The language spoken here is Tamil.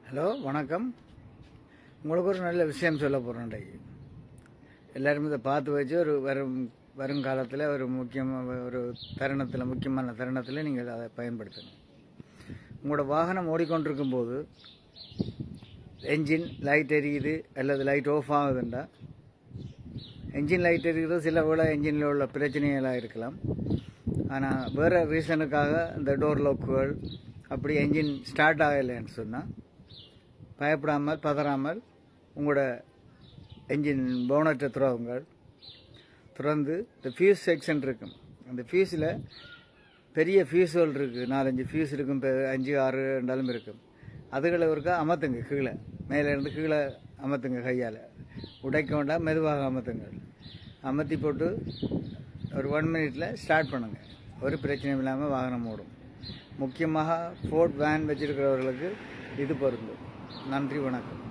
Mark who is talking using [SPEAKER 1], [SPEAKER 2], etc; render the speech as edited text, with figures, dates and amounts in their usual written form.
[SPEAKER 1] ஹலோ, வணக்கம். உங்களுக்கு ஒரு நல்ல விஷயம் சொல்ல போகிறேன். இன்றைக்கு எல்லோரும் இதை பார்த்து வச்சு ஒரு வருங்காலத்தில் ஒரு முக்கியமான தருணத்தில் நீங்கள் அதை பயன்படுத்தணும். உங்களோட வாகனம் ஓடிக்கொண்டிருக்கும் போது என்ஜின் லைட் எரியுது அல்லது லைட் ஆஃப் ஆகுதுண்டா, என்ஜின் லைட் எரிகிறது சில வேளை என்ஜினில் உள்ள பிரச்சனைகளாக இருக்கலாம். ஆனால் வேறு ரீசனுக்காக இந்த டோர் லாக்குகள் அப்படி என்ஜின் ஸ்டார்ட் ஆகலைன்னு சொன்னால் பயப்படாமல் பதறாமல் உங்களோட என்ஜின் போனட்டை திறந்து இந்த ஃபியூஸ் செக்ஷன் இருக்கும். அந்த ஃபியூஸில் பெரிய ஃபியூஸ்கள் இருக்குது, 4-5 ஃபியூஸ் இருக்கும், 5-6 ரெண்டாலும் இருக்கும். அதுகளை ஒருக்கா அமர்த்துங்க, கீழே மேலேருந்து கீழே அமர்த்துங்க, கையால் உடைக்க வேண்டாம், மெதுவாக அமர்த்துங்க. அமர்த்தி போட்டு ஒரு 1 மினிட்டில் ஸ்டார்ட் பண்ணுங்கள். ஒரு பிரச்சனையும் இல்லாமல் வாகனம் ஓடும். முக்கியமாக ஃபோர்ட் வேன் வச்சுருக்கிறவர்களுக்கு இது பொருந்தும். நன்றி, வணக்கம்.